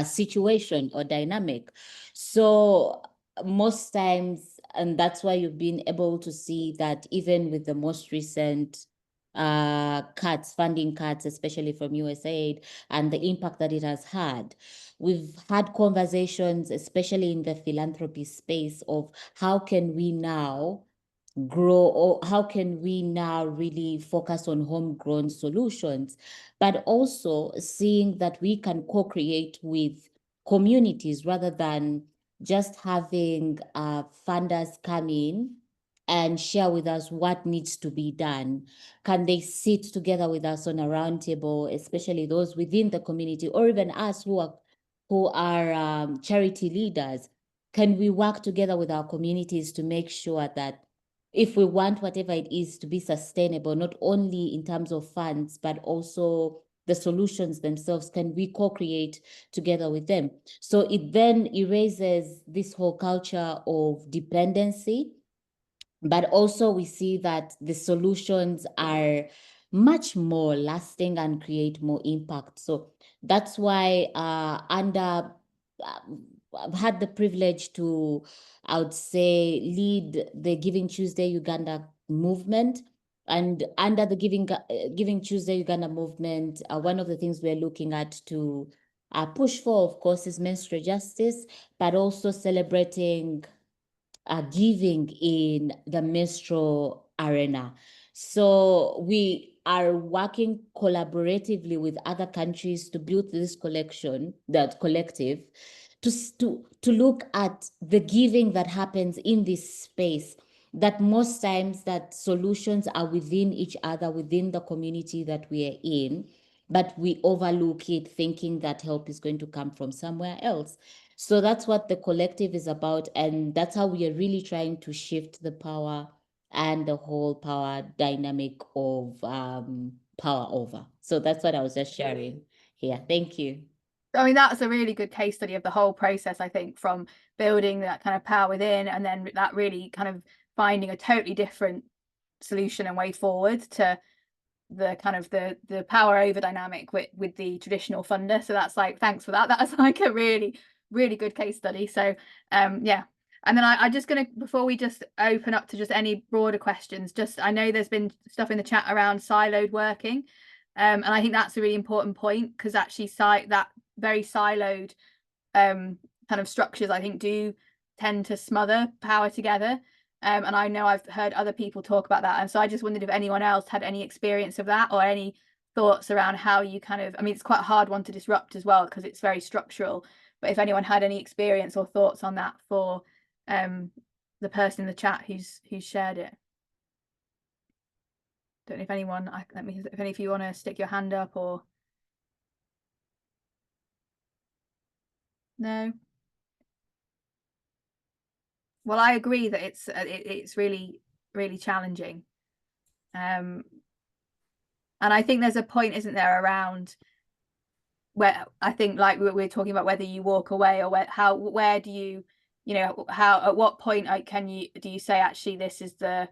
situation or dynamic. So most times, and that's why you've been able to see that even with the most recent funding cuts, especially from USAID, and the impact that it has had. We've had conversations, especially in the philanthropy space, of how can we now grow, or how can we now really focus on homegrown solutions, but also seeing that we can co-create with communities rather than just having funders come in and share with us what needs to be done. Can they sit together with us on a round table, especially those within the community, or even us who are charity leaders? Can we work together with our communities to make sure that if we want whatever it is to be sustainable, not only in terms of funds, but also the solutions themselves, can we co-create together with them? So it then erases this whole culture of dependency, but also we see that the solutions are much more lasting and create more impact. So that's why I've had the privilege to, I would say, lead the Giving Tuesday Uganda movement. And under the Giving Tuesday Uganda movement, one of the things we're looking at to push for, of course, is menstrual justice, but also celebrating giving in the menstrual arena. So we are working collaboratively with other countries to build this collective, to look at the giving that happens in this space, that most times that solutions are within each other, within the community that we are in, but we overlook it thinking that help is going to come from somewhere else. So that's what the collective is about, and that's how we are really trying to shift the power and the whole power dynamic of power over. So that's what I was just sharing here. Thank you. I mean, that's a really good case study of the whole process, I think, from building that kind of power within, and then that really kind of finding a totally different solution and way forward to the kind of the power over dynamic with the traditional funder. So that's like, thanks for that. That's like a really good case study. So yeah. And then I just gonna, before we just open up to just any broader questions, just, I know there's been stuff in the chat around siloed working, and I think that's a really important point, because actually that very siloed kind of structures, I think, do tend to smother power together. And I know I've heard other people talk about that. And so I just wondered if anyone else had any experience of that, or any thoughts around how you kind of, I mean, it's quite a hard one to disrupt as well, because it's very structural, but if anyone had any experience or thoughts on that for the person in the chat who's shared it. Don't know if anyone, if any of you want to stick your hand up, or no. Well, I agree that it's really challenging, and I think there's a point, isn't there, around where I think, like we're talking about, whether you walk away or where do you, how, at what point do you say, actually this is the,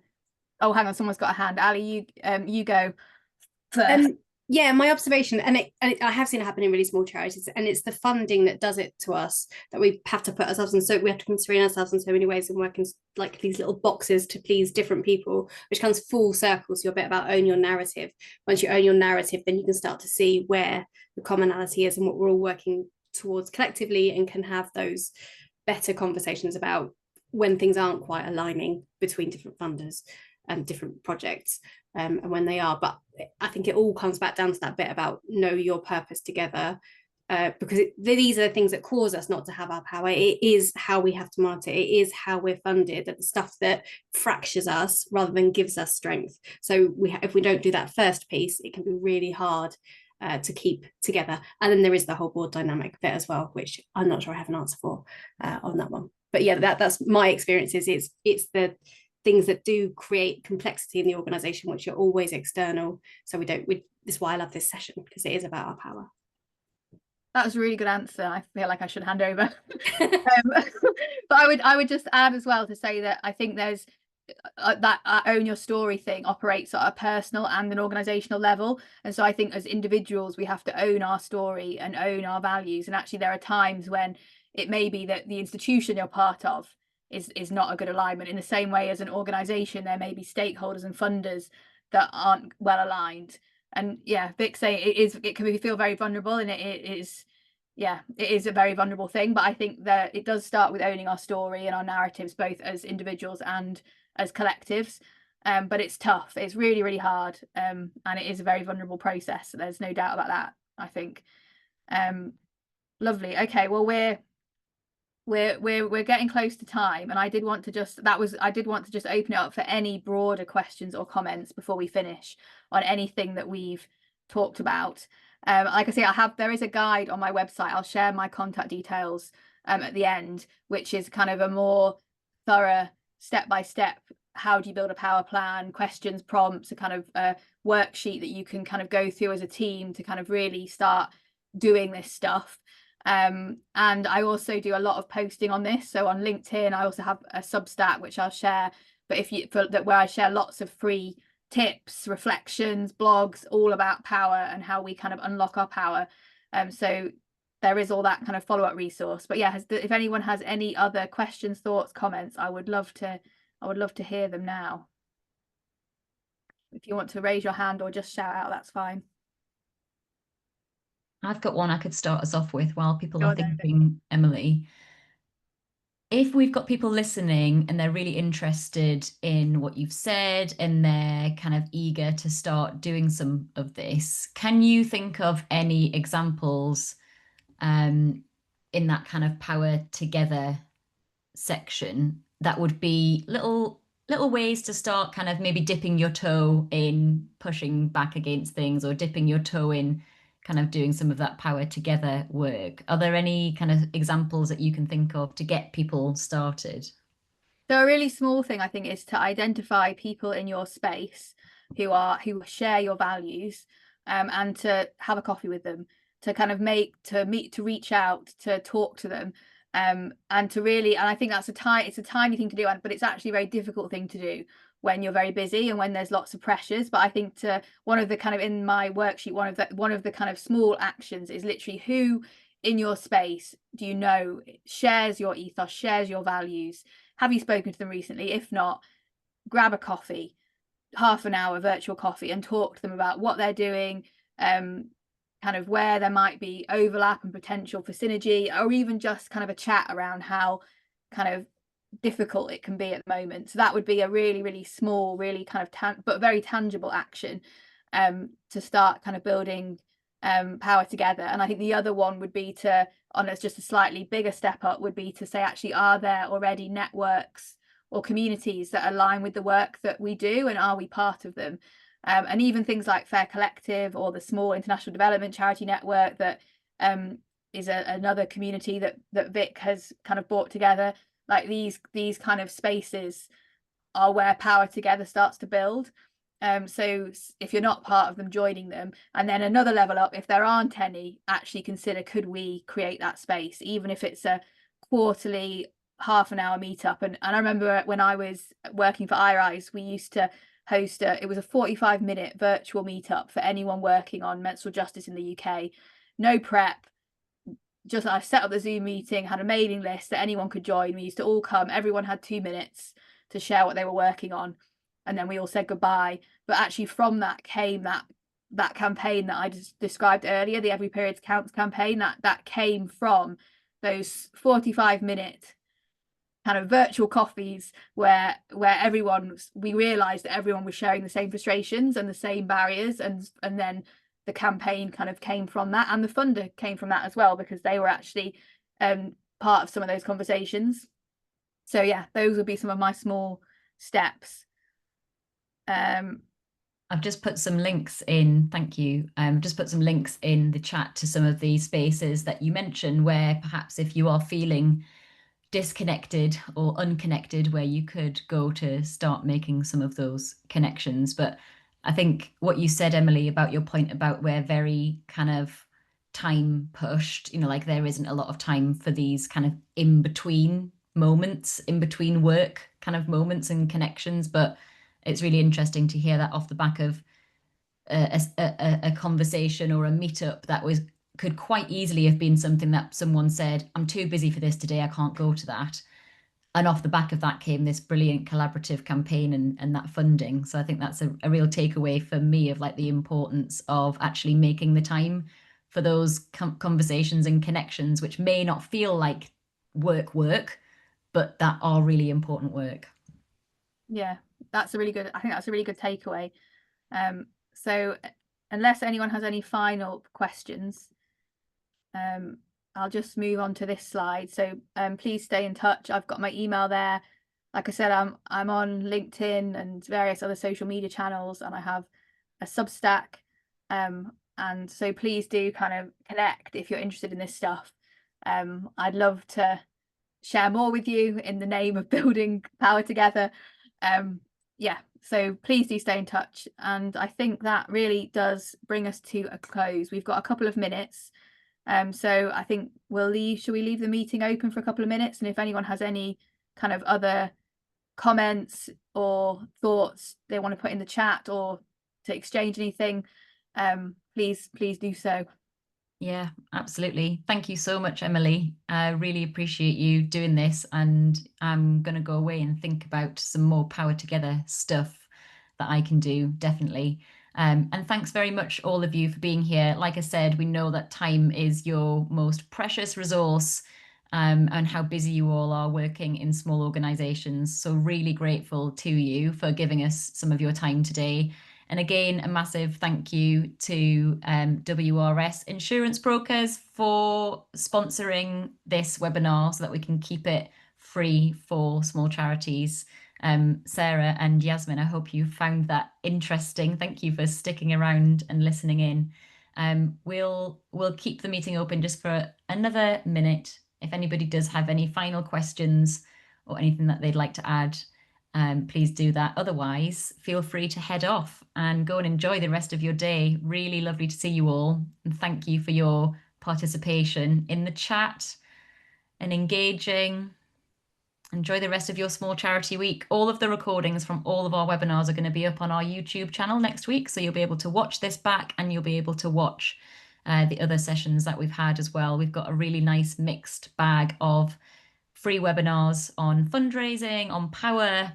oh, hang on, someone's got a hand. Ali, you go first. Yeah, my observation, and I have seen it happen in really small charities, and it's the funding that does it to us, that we have to put ourselves in. So we have to constrain ourselves in so many ways and work in like these little boxes to please different people, which comes full circle. So your bit about own your narrative. Once you own your narrative, then you can start to see where the commonality is and what we're all working towards collectively, and can have those better conversations about when things aren't quite aligning between different funders and different projects. And when they are, but I think it all comes back down to that bit about know your purpose together, because these are the things that cause us not to have our power. It is how we have to monitor. It is how we're funded, the stuff that fractures us rather than gives us strength. So if we don't do that first piece, it can be really hard to keep together. And then there is the whole board dynamic bit as well, which I'm not sure I have an answer for on that one. But yeah, that's my experiences. It's the things that do create complexity in the organization, which are always external. So this is why I love this session, because it is about our power. That was a really good answer. I feel like I should hand over. But I would just add as well to say that I think there's that own your story thing operates at a personal and an organizational level. And so I think as individuals, we have to own our story and own our values. And actually, there are times when it may be that the institution you're part of is not a good alignment. In the same way as an organization, there may be stakeholders and funders that aren't well aligned. And yeah, Vic saying it can feel very vulnerable, and it is a very vulnerable thing. But I think that it does start with owning our story and our narratives, both as individuals and as collectives. But it's tough. It's really, really hard. And it is a very vulnerable process. There's no doubt about that, I think. Lovely. Okay, well, we're getting close to time, and I did want to just open it up for any broader questions or comments before we finish on anything that we've talked about. Like I say, there is a guide on my website. I'll share my contact details at the end, which is kind of a more thorough step-by-step, how do you build a power plan, questions, prompts, a kind of worksheet that you can kind of go through as a team to kind of really start doing this stuff. And I also do a lot of posting on this. So on LinkedIn, I also have a Substack, which I'll share, but where I share lots of free tips, reflections, blogs, all about power and how we kind of unlock our power. So there is all that kind of follow-up resource. But yeah, if anyone has any other questions, thoughts, comments, I would love to hear them now. If you want to raise your hand or just shout out, that's fine. I've got one I could start us off with while people are thinking, Emily. If we've got people listening and they're really interested in what you've said and they're kind of eager to start doing some of this, can you think of any examples in that kind of power together section that would be little ways to start kind of maybe dipping your toe in pushing back against things, or dipping your toe in kind of doing some of that power together work? Are there any kind of examples that you can think of to get people started? So a really small thing, I think, is to identify people in your space who share your values, and to have a coffee with them, to kind of to reach out, to talk to them, and to really, and I think it's a tiny thing to do, but it's actually a very difficult thing to do when you're very busy and when there's lots of pressures. But I think one of the kind of, in my worksheet, one of the kind of small actions is literally who in your space do you know shares your ethos, shares your values. Have you spoken to them recently? If not, grab a coffee, half an hour virtual coffee, and talk to them about what they're doing, kind of where there might be overlap and potential for synergy, or even just kind of a chat around how kind of difficult it can be at the moment. So that would be a really, really small, really kind of but very tangible action to start kind of building power together. And I think the other one would be just a slightly bigger step up, would be to say, actually, are there already networks or communities that align with the work that we do, and are we part of them? And even things like Fair Collective or the small international development charity network that is another community that Vic has kind of brought together. Like these kind of spaces are where power together starts to build. So if you're not part of them, joining them. And then another level up, if there aren't any, actually consider, could we create that space, even if it's a quarterly half an hour meetup. And I remember when I was working for iRise, we used to host it was a 45-minute virtual meetup for anyone working on menstrual justice in the UK. No prep, just I set up the Zoom meeting, had a mailing list that anyone could join. We used to all come, everyone had 2 minutes to share what they were working on, and then we all said goodbye. But actually from that came that campaign that I just described earlier, the Every Period Counts campaign, that came from those 45-minute kind of virtual coffees where we realized that everyone was sharing the same frustrations and the same barriers, and then the campaign kind of came from that, and the funder came from that as well, because they were actually part of some of those conversations. So yeah, those would be some of my small steps. I've just put some links in, thank you. Just put some links in the chat to some of the spaces that you mentioned, where perhaps if you are feeling disconnected or unconnected, where you could go to start making some of those connections. But I think what you said, Emily, about your point about we're very kind of time pushed, like there isn't a lot of time for these kind of in between moments, in between work kind of moments and connections. But it's really interesting to hear that off the back of a conversation or a meetup that could quite easily have been something that someone said, I'm too busy for this today, I can't go to that. And off the back of that came this brilliant collaborative campaign and that funding. So I think that's a real takeaway for me of like the importance of actually making the time for those conversations and connections, which may not feel like work, but that are really important work. Yeah, I think that's a really good takeaway. So unless anyone has any final questions, I'll just move on to this slide. So please stay in touch. I've got my email there. Like I said, I'm on LinkedIn and various other social media channels, and I have a Substack. And so please do kind of connect if you're interested in this stuff. I'd love to share more with you in the name of building power together. Yeah, so please do stay in touch. And I think that really does bring us to a close. We've got a couple of minutes. So I think should we leave the meeting open for a couple of minutes? And if anyone has any kind of other comments or thoughts they want to put in the chat or to exchange anything, please do so. Yeah, absolutely. Thank you so much, Emily. I really appreciate you doing this, and I'm going to go away and think about some more power together stuff that I can do, definitely. And thanks very much, all of you, for being here. Like I said, we know that time is your most precious resource, and how busy you all are working in small organizations. So really grateful to you for giving us some of your time today. And again, a massive thank you to WRS Insurance Brokers for sponsoring this webinar so that we can keep it free for small charities. Sarah and Yasmin, I hope you found that interesting. Thank you for sticking around and listening in. We'll keep the meeting open just for another minute. If anybody does have any final questions or anything that they'd like to add, please do that. Otherwise, feel free to head off and go and enjoy the rest of your day. Really lovely to see you all. And thank you for your participation in the chat and engaging. Enjoy the rest of your small charity week. All of the recordings from all of our webinars are going to be up on our YouTube channel next week. So you'll be able to watch this back, and you'll be able to watch the other sessions that we've had as well. We've got a really nice mixed bag of free webinars on fundraising, on power,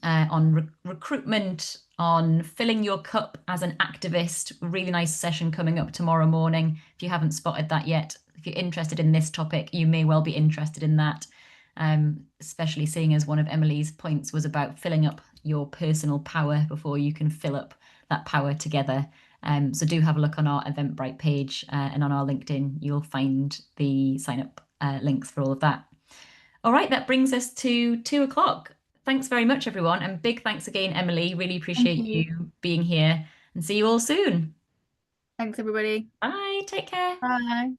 on recruitment, on filling your cup as an activist. Really nice session coming up tomorrow morning. If you haven't spotted that yet, if you're interested in this topic, you may well be interested in that, especially seeing as one of Emily's points was about filling up your personal power before you can fill up that power together. So do have a look on our Eventbrite page and on our LinkedIn. You'll find the sign up links for all of that. All right, that brings us to 2 o'clock. Thanks very much, everyone. And big thanks again, Emily. Really appreciate you being here, and see you all soon. Thanks, everybody. Bye. Take care. Bye.